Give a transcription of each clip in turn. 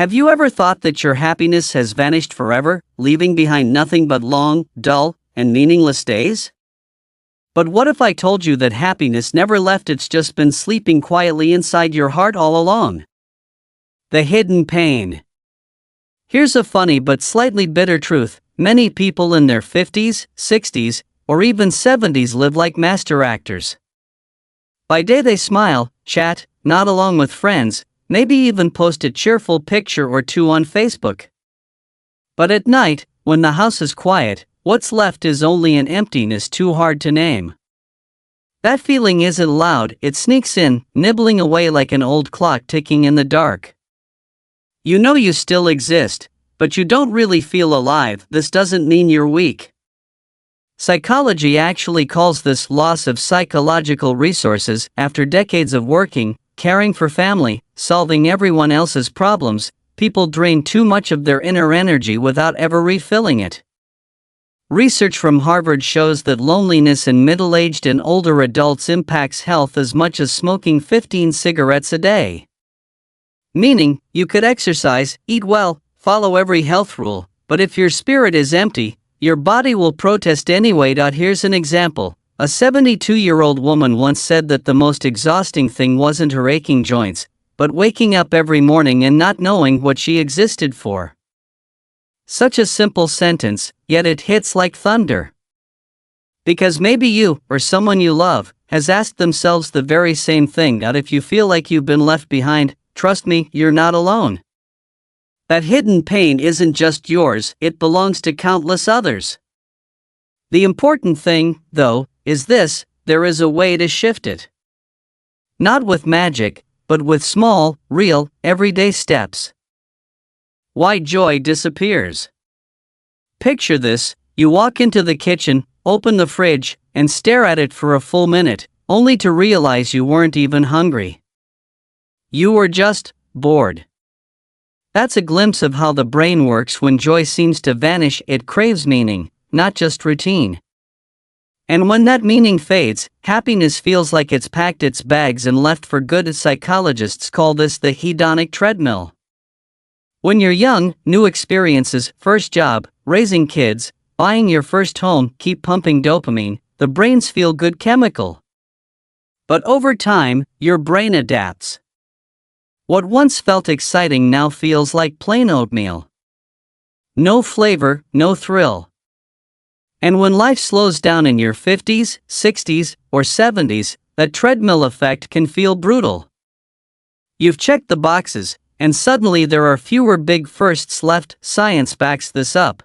Have you ever thought that your happiness has vanished forever, leaving behind nothing but long, dull, and meaningless days? But what if I told you that happiness never left, it's just been sleeping quietly inside your heart all along? The hidden pain. Here's a funny but slightly bitter truth. Many people in their 50s, 60s, or even 70s live like master actors. By day they smile, chat, nod along with friends, maybe even post a cheerful picture or two on Facebook. But at night, when the house is quiet, what's left is only an emptiness too hard to name. That feeling isn't loud, it sneaks in, nibbling away like an old clock ticking in the dark. You know you still exist, but you don't really feel alive. This doesn't mean you're weak. Psychology actually calls this loss of psychological resources. After decades of working, caring for family, solving everyone else's problems, people drain too much of their inner energy without ever refilling it. Research from Harvard shows that loneliness in middle-aged and older adults impacts health as much as smoking 15 cigarettes a day. Meaning, you could exercise, eat well, follow every health rule, but if your spirit is empty, your body will protest anyway. Here's an example. A 72-year-old woman once said that the most exhausting thing wasn't her aching joints, but waking up every morning and not knowing what she existed for. Such a simple sentence, yet it hits like thunder. Because maybe you, or someone you love, has asked themselves the very same thing. If you feel like you've been left behind, trust me, you're not alone. That hidden pain isn't just yours, it belongs to countless others. The important thing, though, is this: there is a way to shift it. Not with magic, but with small, real, everyday steps. Why joy disappears. Picture this: you walk into the kitchen, open the fridge, and stare at it for a full minute, only to realize you weren't even hungry. You were just bored. That's a glimpse of how the brain works when joy seems to vanish. It craves meaning, not just routine. And when that meaning fades, happiness feels like it's packed its bags and left for good. Psychologists call this the hedonic treadmill. When you're young, new experiences, first job, raising kids, buying your first home keep pumping dopamine, the brain's feel-good chemical. But over time, your brain adapts. What once felt exciting now feels like plain oatmeal. No flavor, no thrill. And when life slows down in your 50s, 60s, or 70s, that treadmill effect can feel brutal. You've checked the boxes, and suddenly there are fewer big firsts left. Science backs this up.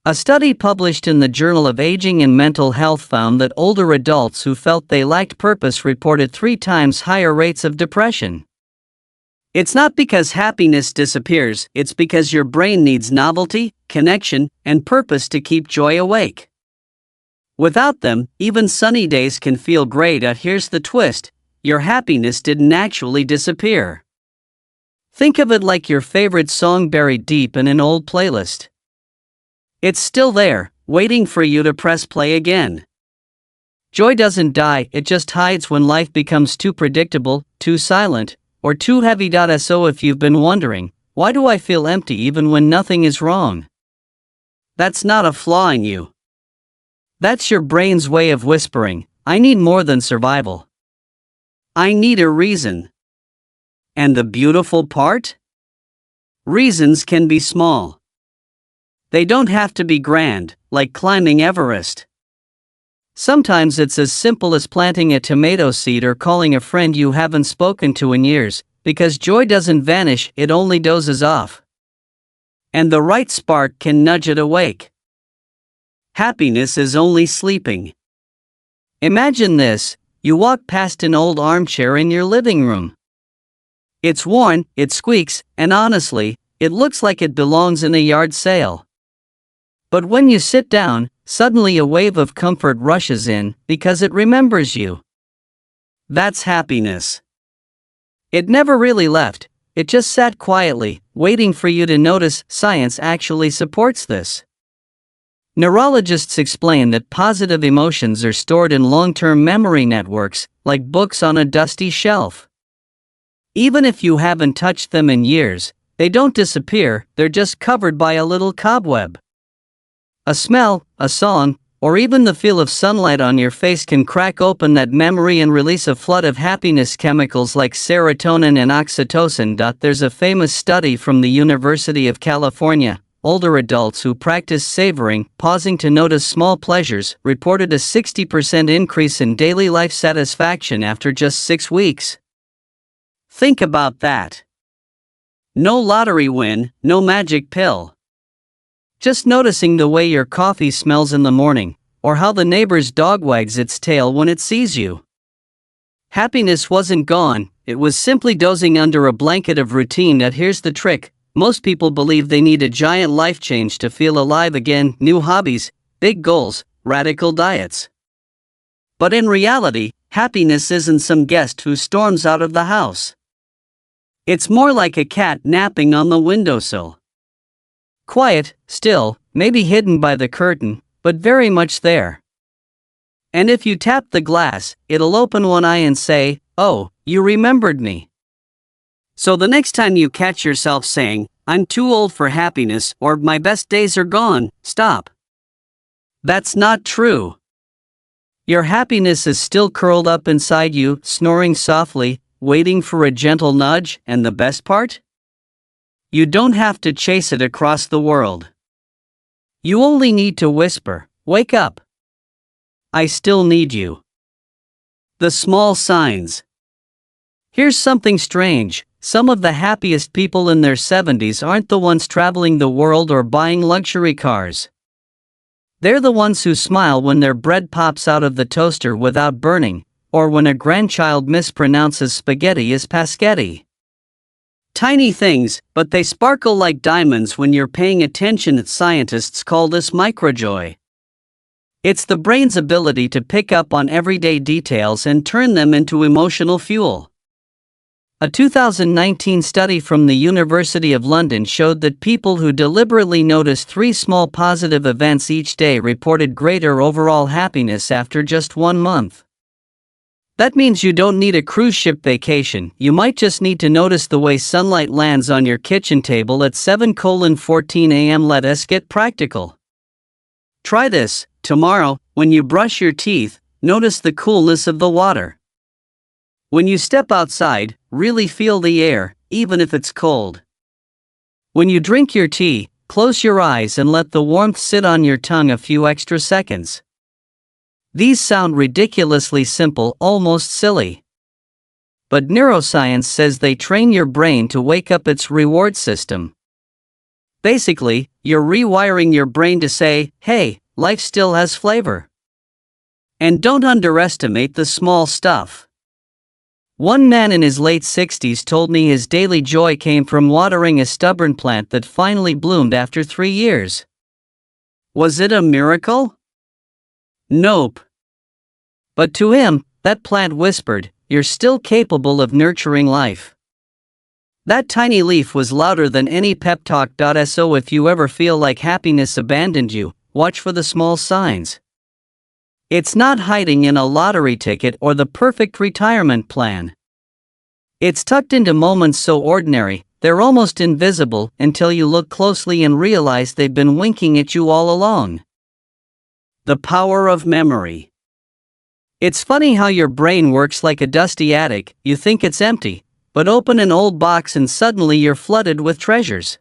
A study published in the Journal of Aging and Mental Health found that older adults who felt they lacked purpose reported 3 times higher rates of depression. It's not because happiness disappears, it's because your brain needs novelty, connection, and purpose to keep joy awake. Without them, even sunny days can feel great. Here's the twist: your happiness didn't actually disappear. Think of it like your favorite song buried deep in an old playlist. It's still there, waiting for you to press play again. Joy doesn't die, it just hides when life becomes too predictable, too silent, or too heavy. So if you've been wondering, why do I feel empty even when nothing is wrong? That's not a flaw in you. That's your brain's way of whispering, I need more than survival. I need a reason. And the beautiful part? Reasons can be small. They don't have to be grand, like climbing Everest. Sometimes it's as simple as planting a tomato seed or calling a friend you haven't spoken to in years, because joy doesn't vanish, it only dozes off. And the right spark can nudge it awake. Happiness is only sleeping. Imagine this: you walk past an old armchair in your living room. It's worn, it squeaks, and honestly, it looks like it belongs in a yard sale. But when you sit down, suddenly a wave of comfort rushes in, because it remembers you. That's happiness. It never really left, it just sat quietly, waiting for you to notice. Science actually supports this. Neurologists explain that positive emotions are stored in long-term memory networks, like books on a dusty shelf. Even if you haven't touched them in years, They don't disappear, they're just covered by a little cobweb. A smell, a song, or even the feel of sunlight on your face can crack open that memory and release a flood of happiness chemicals like serotonin and oxytocin. There's a famous study from the University of California. Older adults who practice savoring, pausing to notice small pleasures, reported a 60% increase in daily life satisfaction after just 6 weeks. Think about that. No lottery win, no magic pill. Just noticing the way your coffee smells in the morning, or how the neighbor's dog wags its tail when it sees you. Happiness wasn't gone, it was simply dozing under a blanket of routine. Here's the trick. Most people believe they need a giant life change to feel alive again, new hobbies, big goals, radical diets. But in reality, happiness isn't some guest who storms out of the house. It's more like a cat napping on the windowsill. Quiet, still, maybe hidden by the curtain, but very much there. And if you tap the glass, it'll open one eye and say, "Oh, you remembered me." So the next time you catch yourself saying, "I'm too old for happiness," or "my best days are gone," stop. That's not true. Your happiness is still curled up inside you, snoring softly, waiting for a gentle nudge. And the best part? You don't have to chase it across the world. You only need to whisper, "Wake up. I still need you." The small signs. Here's something strange. Some of the happiest people in their 70s aren't the ones traveling the world or buying luxury cars. They're the ones who smile when their bread pops out of the toaster without burning, or when a grandchild mispronounces spaghetti as paschetti. Tiny things, but they sparkle like diamonds when you're paying attention. Scientists call this microjoy. It's the brain's ability to pick up on everyday details and turn them into emotional fuel. A 2019 study from the University of London showed that people who deliberately noticed 3 small positive events each day reported greater overall happiness after just 1 month. That means you don't need a cruise ship vacation, you might just need to notice the way sunlight lands on your kitchen table at 7:14 a.m. Let us get practical. Try this, tomorrow, when you brush your teeth, notice the coolness of the water. When you step outside, really feel the air, even if it's cold. When you drink your tea, close your eyes and let the warmth sit on your tongue a few extra seconds. These sound ridiculously simple, almost silly. But neuroscience says they train your brain to wake up its reward system. Basically, you're rewiring your brain to say, "Hey, life still has flavor." And don't underestimate the small stuff. One man in his late 60s told me his daily joy came from watering a stubborn plant that finally bloomed after 3 years. Was it a miracle? Nope. But to him, that plant whispered, "You're still capable of nurturing life." That tiny leaf was louder than any pep talk. So if you ever feel like happiness abandoned you, watch for the small signs. It's not hiding in a lottery ticket or the perfect retirement plan. It's tucked into moments so ordinary, they're almost invisible until you look closely and realize they've been winking at you all along. The power of memory. It's funny how your brain works like a dusty attic. You think it's empty, but open an old box and suddenly you're flooded with treasures.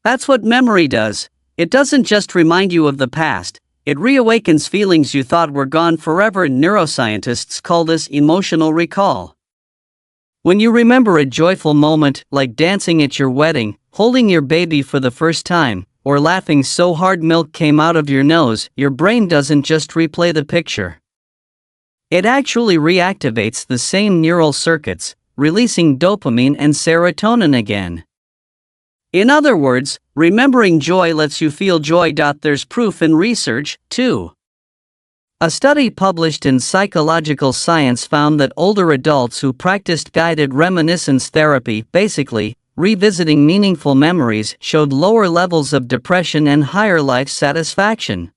That's what memory does. It doesn't just remind you of the past, it reawakens feelings you thought were gone forever. Neuroscientists call this emotional recall. When you remember a joyful moment, like dancing at your wedding, holding your baby for the first time, or laughing so hard milk came out of your nose, your brain doesn't just replay the picture. It actually reactivates the same neural circuits, releasing dopamine and serotonin again. In other words, remembering joy lets you feel joy. There's proof in research, too. A study published in Psychological Science found that older adults who practiced guided reminiscence therapy, basically revisiting meaningful memories, showed lower levels of depression and higher life satisfaction.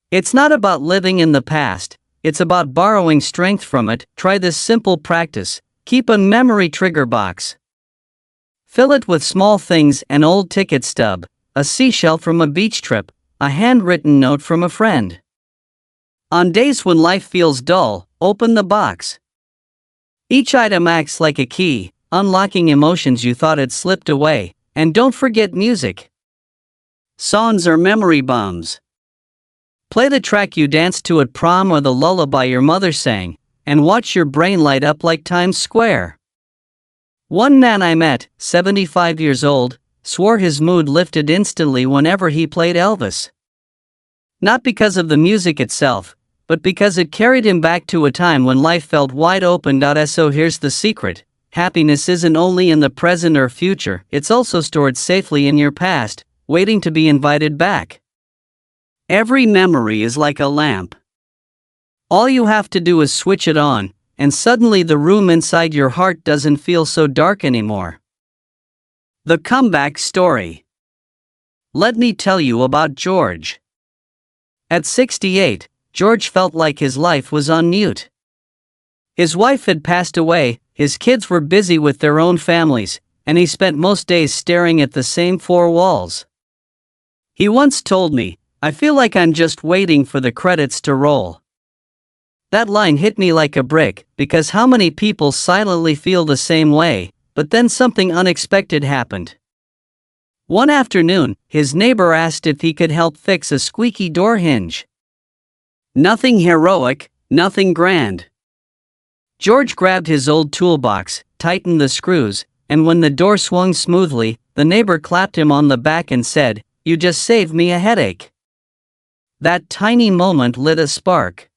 It's not about living in the past, it's about borrowing strength from it. Try this simple practice. Keep a memory trigger box. Fill it with small things: an old ticket stub, a seashell from a beach trip, a handwritten note from a friend. On days when life feels dull, open the box. Each item acts like a key, unlocking emotions you thought had slipped away. And don't forget music. Songs are memory bombs. Play the track you danced to at prom or the lullaby your mother sang, and watch your brain light up like Times Square. One man I met, 75 years old, swore his mood lifted instantly whenever he played Elvis. Not because of the music itself, but because it carried him back to a time when life felt wide open. So here's the secret: happiness isn't only in the present or future, it's also stored safely in your past, waiting to be invited back. Every memory is like a lamp. All you have to do is switch it on, and suddenly the room inside your heart doesn't feel so dark anymore. The comeback story. Let me tell you about George. At 68, George felt like his life was on mute. His wife had passed away, his kids were busy with their own families, and he spent most days staring at the same four walls. He once told me, "I feel like I'm just waiting for the credits to roll." That line hit me like a brick, because how many people silently feel the same way, but then something unexpected happened. One afternoon, his neighbor asked if he could help fix a squeaky door hinge. Nothing heroic, nothing grand. George grabbed his old toolbox, tightened the screws, and when the door swung smoothly, the neighbor clapped him on the back and said, "You just saved me a headache." That tiny moment lit a spark.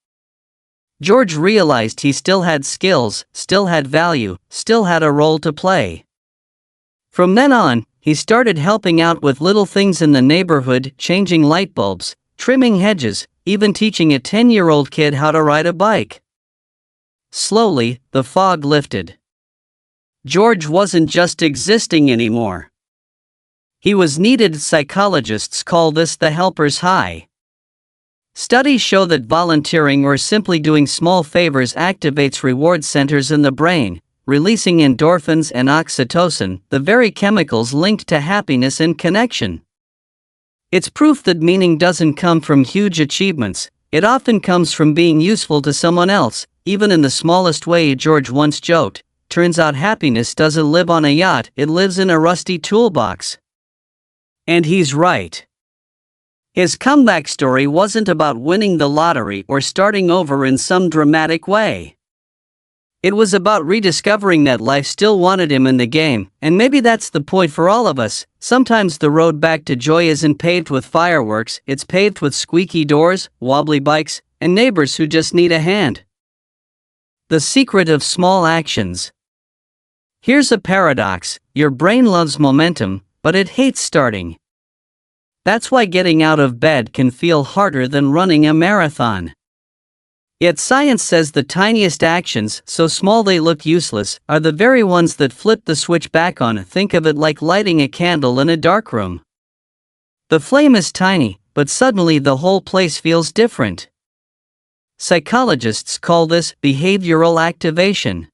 George realized he still had skills, still had value, still had a role to play. From then on, he started helping out with little things in the neighborhood, changing light bulbs, trimming hedges, even teaching a 10-year-old kid how to ride a bike. Slowly, the fog lifted. George wasn't just existing anymore. He was needed. Psychologists call this the helper's high. Studies show that volunteering or simply doing small favors activates reward centers in the brain, releasing endorphins and oxytocin, the very chemicals linked to happiness and connection. It's proof that meaning doesn't come from huge achievements, it often comes from being useful to someone else, even in the smallest way. George once joked, "Turns out happiness doesn't live on a yacht, it lives in a rusty toolbox." And he's right. His comeback story wasn't about winning the lottery or starting over in some dramatic way. It was about rediscovering that life still wanted him in the game, and maybe that's the point for all of us. Sometimes the road back to joy isn't paved with fireworks, it's paved with squeaky doors, wobbly bikes, and neighbors who just need a hand. The secret of small actions. Here's a paradox: your brain loves momentum, but it hates starting. That's why getting out of bed can feel harder than running a marathon. Yet science says the tiniest actions, so small they look useless, are the very ones that flip the switch back on. Think of it like lighting a candle in a dark room. The flame is tiny, but suddenly the whole place feels different. Psychologists call this behavioral activation.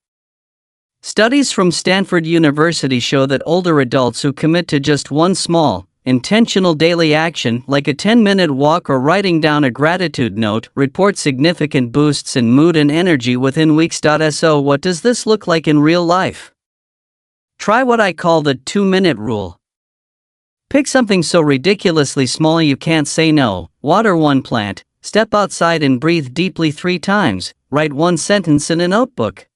Studies from Stanford University show that older adults who commit to just one small, intentional daily action, like a 10-minute walk or writing down a gratitude note, report significant boosts in mood and energy within weeks. So what does this look like in real life? Try what I call the 2-minute rule. Pick something so ridiculously small you can't say no: water one plant, step outside and breathe deeply 3 times, write 1 sentence in a notebook.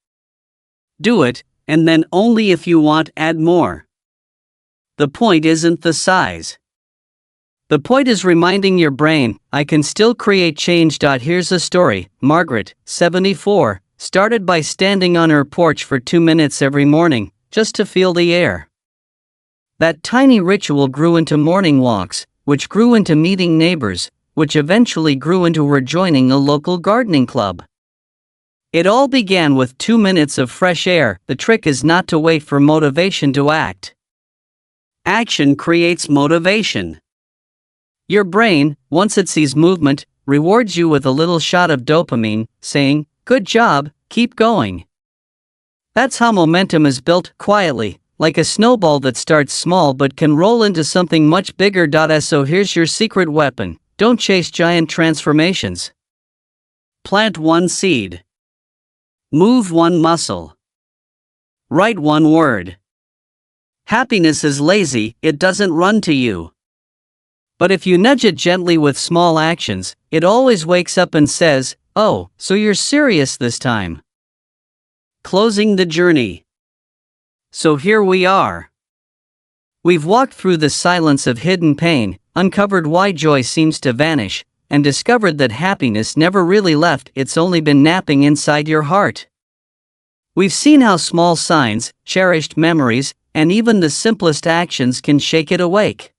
Do it, and then only if you want, add more. The point isn't the size. The point is reminding your brain, I can still create change. Here's a story. Margaret, 74, started by standing on her porch for 2 minutes every morning, just to feel the air. That tiny ritual grew into morning walks, which grew into meeting neighbors, which eventually grew into her joining a local gardening club. It all began with 2 minutes of fresh air. The trick is not to wait for motivation to act. Action creates motivation. Your brain, once it sees movement, rewards you with a little shot of dopamine, saying, "Good job, keep going." That's how momentum is built, quietly, like a snowball that starts small but can roll into something much bigger. So here's your secret weapon: don't chase giant transformations. Plant one seed. Move one muscle. Write one word. Happiness is lazy, it doesn't run to you. But if you nudge it gently with small actions, it always wakes up and says, "Oh, so you're serious this time." Closing the journey. So here we are. We've walked through the silence of hidden pain, uncovered why joy seems to vanish, and discovered that happiness never really left, it's only been napping inside your heart. We've seen how small signs, cherished memories, and even the simplest actions can shake it awake.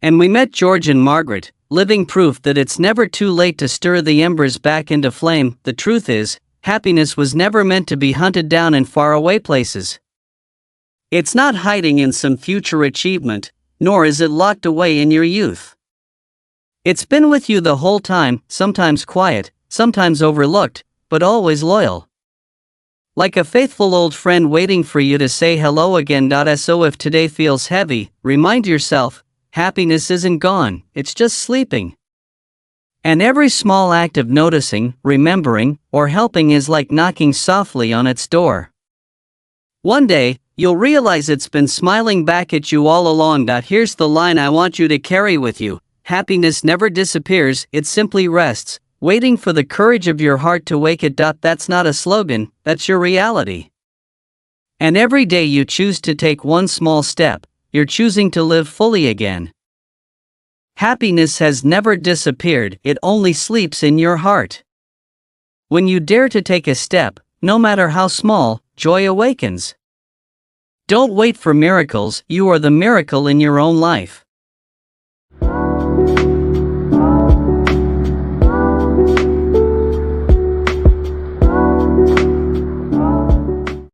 And we met George and Margaret, living proof that it's never too late to stir the embers back into flame. The truth is, happiness was never meant to be hunted down in faraway places. It's not hiding in some future achievement, nor is it locked away in your youth. It's been with you the whole time, sometimes quiet, sometimes overlooked, but always loyal. Like a faithful old friend waiting for you to say hello again. So if today feels heavy, remind yourself, happiness isn't gone, it's just sleeping. And every small act of noticing, remembering, or helping is like knocking softly on its door. One day, you'll realize it's been smiling back at you all along. Here's the line I want you to carry with you: happiness never disappears, it simply rests, waiting for the courage of your heart to wake it. That's not a slogan, that's your reality. And every day you choose to take one small step, you're choosing to live fully again. Happiness has never disappeared, it only sleeps in your heart. When you dare to take a step, no matter how small, joy awakens. Don't wait for miracles, you are the miracle in your own life.